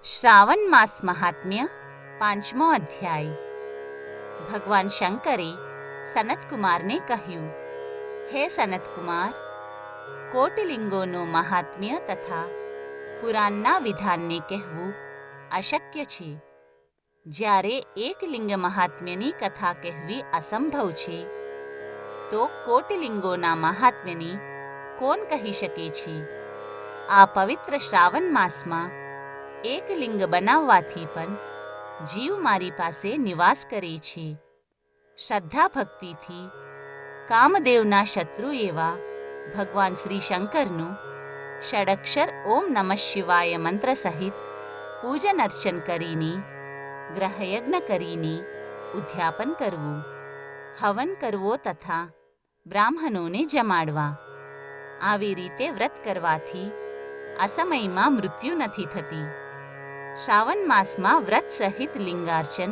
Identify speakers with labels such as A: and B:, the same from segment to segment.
A: શ્રાવણ માસ મહાત્મ્ય પાંચમો અધ્યાય। ભગવાન શંકરે સનતકુમારને કહ્યું, હે સનતકુમાર, કોટિલિંગોનો મહાત્મ્ય તથા પુરાણના વિધાનને કહેવું અશક્ય છે। જ્યારે એક લિંગ મહાત્મ્યની કથા કહેવી અસંભવ છે, તો કોટિલિંગોના મહાત્મ્યની કોણ કહી શકે છે? આ પવિત્ર શ્રાવણ માસમાં એક લિંગ બનાવવાથી પણ જીવ મારી પાસે નિવાસ કરે છે। શ્રદ્ધા ભક્તિથી કામદેવના શત્રુ એવા ભગવાન શ્રી શંકરનું ષડક્ષર ઓમ નમઃ શિવાય મંત્ર સહિત પૂજન અર્ચન કરીને, ગ્રહયજ્ઞ કરીને ઉદ્યાપન કરવું, હવન કરવો તથા બ્રાહ્મણોને જમાડવા। આવી રીતે વ્રત કરવાથી અસમયમાં મૃત્યુ નથી થતી। શ્રાવણ માસમાં વ્રત સહિત લિંગાર્ચન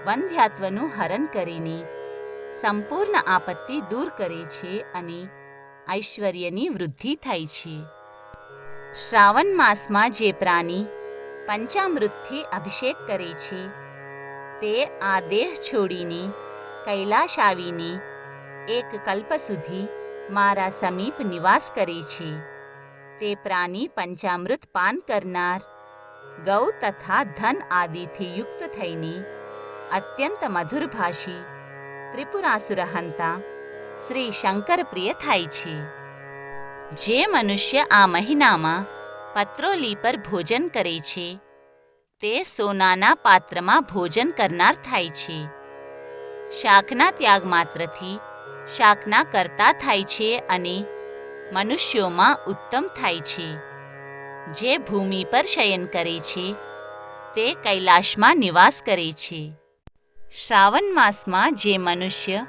A: વંધ્યાત્વનું હરણ કરીને સંપૂર્ણ આપત્તિ દૂર કરે છે અને ઐશ્વર્યની વૃદ્ધિ થાય છે। શ્રાવણ માસમાં જે પ્રાણી પંચામૃતથી અભિષેક કરે છે, તે આ દેહ છોડીને કૈલાશ આવીને એક કલ્પ સુધી મારા સમીપ નિવાસ કરે છે। તે પ્રાણી પંચામૃત પાન કરનાર, ગૌ તથા ધન આદિથી યુક્ત થઈને અત્યંત મધુરભાષી ત્રિપુરાસુર હંતા શ્રી શંકર પ્રિય થાય છે। જે મનુષ્ય આ મહિનામાં પત્રોલી પર ભોજન કરે છે, તે સોનાના પાત્રમાં ભોજન કરનાર થાય છે। શાકના ત્યાગ માત્રથી શાકના કર્તા થાય છે અને મનુષ્યોમાં ઉત્તમ થાય છે। જે ભૂમિ પર શયન કરે છે, તે કૈલાશમાં નિવાસ કરે છે। શ્રાવણ માસમાં જે મનુષ્ય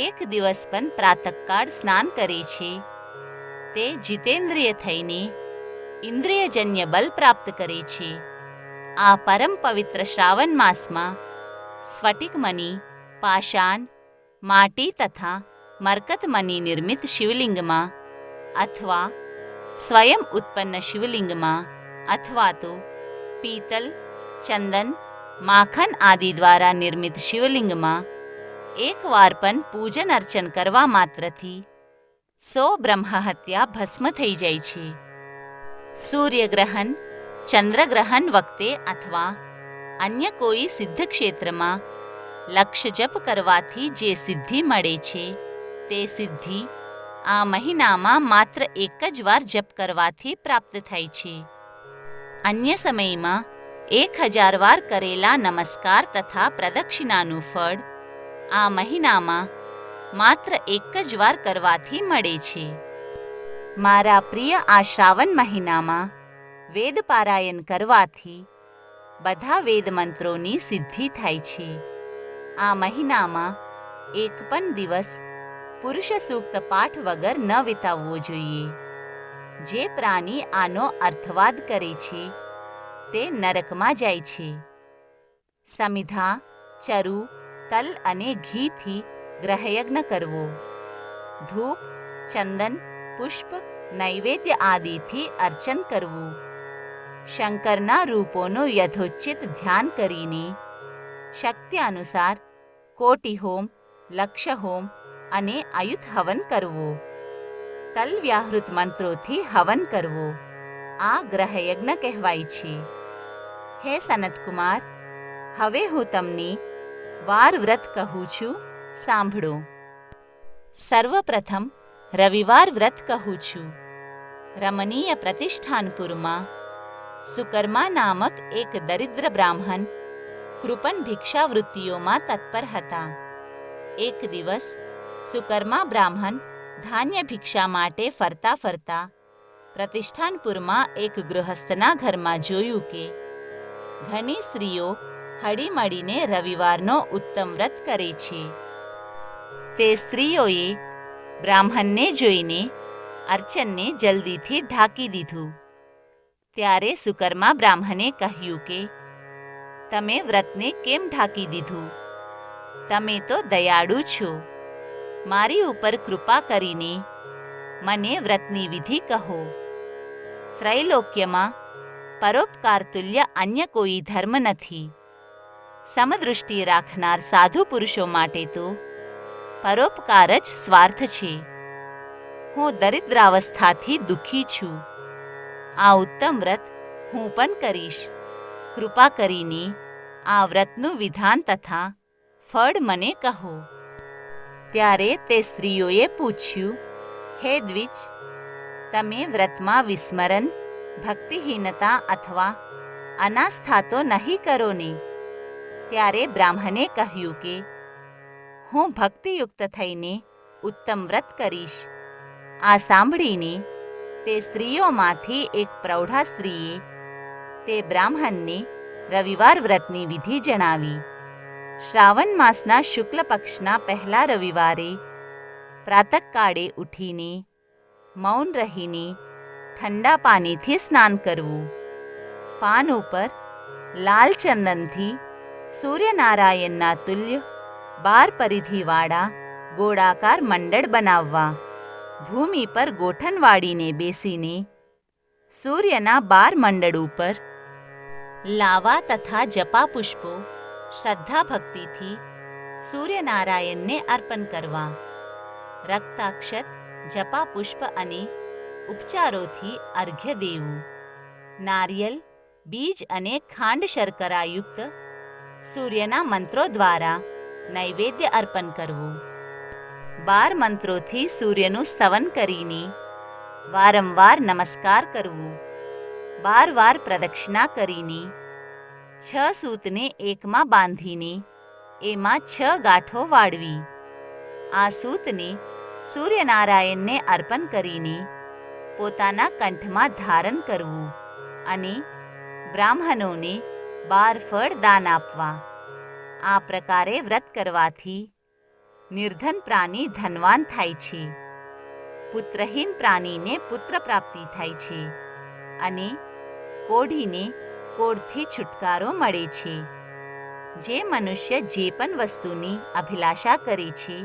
A: એક દિવસ પણ પ્રાતઃકાળ સ્નાન કરે છે, તે જીતેન્દ્રિય થઈને ઇન્દ્રિયજન્ય બલ પ્રાપ્ત કરે છે। આ પરમ પવિત્ર શ્રાવણ માસમાં સ્ફટિકમણિ, પાષાણ, માટી તથા મરકતમણિ નિર્મિત શિવલિંગમાં અથવા સ્વયં ઉત્પન્ન શિવલિંગમાં અથવા તો પિત્તલ, ચંદન, માખન આદિ દ્વારા નિર્મિત શિવલિંગમાં એકવાર પણ પૂજન અર્ચન કરવા માત્રથી 100 બ્રહ્મહત્યા ભસ્મ થઈ જાય છે। સૂર્યગ્રહણ, ચંદ્રગ્રહણ વખતે અથવા અન્ય કોઈ સિદ્ધ ક્ષેત્રમાં લક્ષ જપ કરવાથી જે સિદ્ધિ મળે છે, તે સિદ્ધિ આ મહિનામાં માત્ર એક જ વાર જપ કરવાથી પ્રાપ્ત થાય છે। અન્ય સમયમાં 1000 વાર કરેલા નમસ્કાર તથા પ્રદક્ષિણાનું ફળ આ મહિનામાં માત્ર એક જ વાર કરવાથી મળે છે। મારા પ્રિય આ શ્રાવણ મહિનામાં વેદ પારાયણ કરવાથી બધા વેદ મંત્રોની સિદ્ધિ થાય છે। આ મહિનામાં એક પણ દિવસ પુરુષ સૂક્ત પાઠ વગર ન વિતાવવો જોઈએ। જે પ્રાણી આનો અર્થવાદ કરે છે, તે નરકમાં જાય છે। સમિધા, ચરુ, તલ અને ઘીથી ગ્રહયજ્ઞ કરવો, ધૂપ, ચંદન, પુષ્પ, નૈવેદ્ય આદિથી અર્ચન કરવું, શંકરના રૂપોનું યથોચિત ધ્યાન કરીને શક્તિ અનુસાર કોટિહોમ, લક્ષહોમ અને આયુધ હવન કરવો, તલ વ્યાહૃત મંત્રોથી હવન કરવો, આ ગ્રહયજ્ઞ કહેવાય છે। હે સનતકુમાર, હવે હું તમને વાર વ્રત કહું છું, સાંભળો। સર્વપ્રથમ રવિવાર વ્રત કહું છું। રમણીય પ્રતિષ્ઠાનપુરમાં સુકર્મા નામક એક દરિદ્ર બ્રાહ્મણ કૃપણ ભિક્ષાવૃત્તિઓમાં તત્પર હતા। એક દિવસ સુકર્મા બ્રાહ્મણ ધાન્ય ભિક્ષા માટે ફરતા ફરતા પ્રતિષ્ઠાનપુરમાં એક ગૃહસ્થના ઘરમાં જોયું કે ઘણી સ્ત્રીઓ હળીમળીને રવિવારનો ઉત્તમ વ્રત કરે છે। તે સ્ત્રીઓએ બ્રાહ્મણને જોઈને અર્ચનને જલ્દીથી ઢાંકી દીધું। ત્યારે સુકર્મા બ્રાહ્મણે કહ્યું કે તમે વ્રતને કેમ ઢાંકી દીધું? તમે તો દયાળુ છો, મારી ઉપર કૃપા કરીને મને વ્રતની વિધિ કહો। ત્રૈલોક્યમાં પરોપકાર તુલ્ય અન્ય કોઈ ધર્મ નથી. સમદૃષ્ટિ રાખનાર સાધુ પુરુષો માટે તો પરોપકાર જ સ્વાર્થ છે. હું દરિદ્રાવસ્થાથી દુઃખી છું. આ ઉત્તમ વ્રત હું પણ કરીશ. કૃપા કરીને આ વ્રતનું વિધાન તથા ફળ મને કહો. ત્યારે તે સ્ત્રીઓએ પૂછ્યું, હે દ્વિજ, તમે વ્રતમાં વિસ્મરણ, ભક્તિહીનતા અથવા અનાસ્થા તો નહીં કરો ને? ત્યારે બ્રાહ્મણે કહ્યું કે હું ભક્તિયુક્ત થઈને ઉત્તમ વ્રત કરીશ. આ સાંભળીને તે સ્ત્રીઓમાંથી એક પ્રૌઢા સ્ત્રીએ તે બ્રાહ્મણને રવિવાર વ્રતની વિધિ જણાવી. શ્રાવણ માસના શુક્લ પક્ષના પહેલા રવિવારે પ્રાતઃકાળે ઉઠીને મૌન રહીને ઠંડા પાણીથી સ્નાન કરવું. પાન ઉપર લાલ ચંદનથી સૂર્યનારાયણના તુલ્ય 12 પરિધિવાળા ગોળાકાર મંડળ બનાવવા. ભૂમિ પર ગોઠણ વાળીને બેસીને સૂર્યના 12 મંડળ ઉપર લાવા તથા જપા પુષ્પો શ્રદ્ધા ભક્તિથી સૂર્યનારાયણને અર્પણ કરવા. રક્તાક્ષત, જપા પુષ્પ અને ઉપચારોથી અર્ઘ્ય દેવું. નારિયેલ, બીજ અને ખાંડ શર્કરાયુક્ત સૂર્યના મંત્રો દ્વારા નૈવેદ્ય અર્પણ કરવું. 12 મંત્રોથી સૂર્યનું સ્તવન કરીને વારંવાર નમસ્કાર કરવું. 12 વાર પ્રદક્ષિણા કરીને 6 સૂતને એકમાં બાંધીને એમાં 6 ગાંઠો વાળવી. આ સૂતને સૂર્યનારાયણને અર્પણ કરીને પોતાના કંઠમાં ધારણ કરવું અને બ્રાહ્મણોને 12 ફળ દાન આપવા. આ પ્રકારે વ્રત કરવાથી નિર્ધન પ્રાણી ધનવાન થાય છે, પુત્રહીન પ્રાણીને પુત્ર પ્રાપ્તિ થાય છે અને કોઢીને કોઢથી છુટકારો મળે છે. જે મનુષ્ય જે પણ વસ્તુની અભિલાષા કરે છે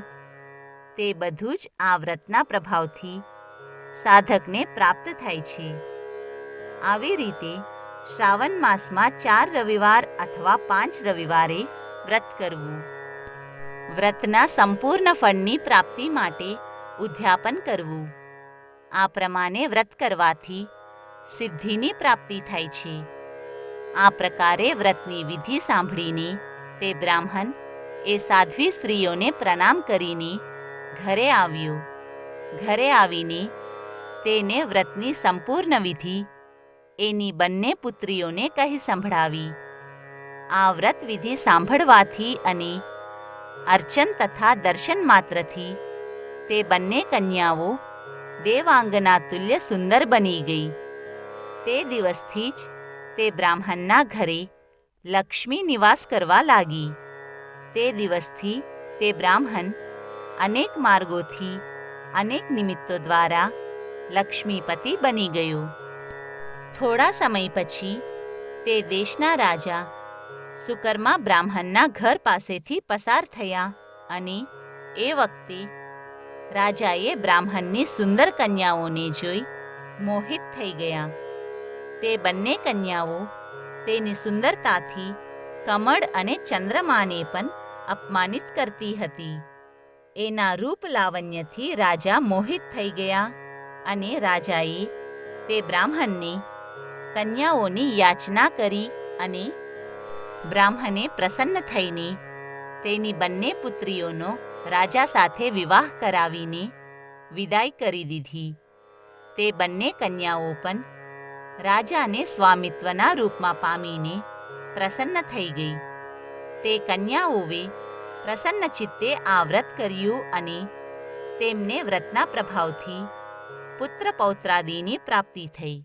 A: તે બધું જ આ વ્રતના પ્રભાવથી સાધકને પ્રાપ્ત થાય છે. આવી રીતે શ્રાવણ માસમાં 4 રવિવાર અથવા 5 રવિવારે વ્રત કરવું. વ્રતના સંપૂર્ણ ફળની પ્રાપ્તિ માટે ઉદ્યાપન કરવું. આ પ્રમાણે વ્રત કરવાથી સિદ્ધિની પ્રાપ્તિ થાય છે. આ પ્રકારે વ્રતની વિધિ સાંભળીને તે બ્રાહ્મણ એ સાધ્વી સ્ત્રીઓને પ્રણામ કરીને ઘરે આવ્યો. ઘરે આવીને તેને વ્રતની સંપૂર્ણ વિધિ એની બંને પુત્રીઓને કહી સંભળાવી. આ વ્રત વિધિ સાંભળવાથી અને અર્ચન તથા દર્શન માત્રથી તે બંને કન્યાઓ દેવાંગના તુલ્ય સુંદર બની ગઈ. તે દિવસથી જ તે બ્રાહ્મણના ઘરે લક્ષ્મી નિવાસ કરવા લાગી. તે દિવસથી તે બ્રાહ્મણ અનેક માર્ગોથી અનેક નિમિત્તો દ્વારા લક્ષ્મીપતિ બની ગયો. થોડા સમય પછી તે દેશના રાજા સુકર્મા બ્રાહ્મણના ઘર પાસેથી પસાર થયા અને એ વખતે રાજાએ બ્રાહ્મણની સુંદર કન્યાઓને જોઈ મોહિત થઈ ગયા. તે બંને કન્યાઓ તેની સુંદરતાથી કમળ અને ચંદ્રમાને પણ અપમાનિત કરતી હતી. એના રૂપ લાવણ્યથી રાજા મોહિત થઈ ગયા અને રાજાએ તે બ્રાહ્મણને કન્યાઓની યાચના કરી અને બ્રાહ્મણે પ્રસન્ન થઈને તેની બંને પુત્રીઓનો રાજા સાથે વિવાહ કરાવીને વિદાય કરી દીધી. તે બંને કન્યાઓ પણ રાજાને સ્વામિત્વના રૂપમાં પામીને પ્રસન્ન થઈ ગઈ. તે કન્યાઓએ પ્રસન્ન ચિત્તે આ વ્રત કર્યું અને તેમને વ્રતના પ્રભાવથી પુત્ર પૌત્રાદિની પ્રાપ્તિ થઈ.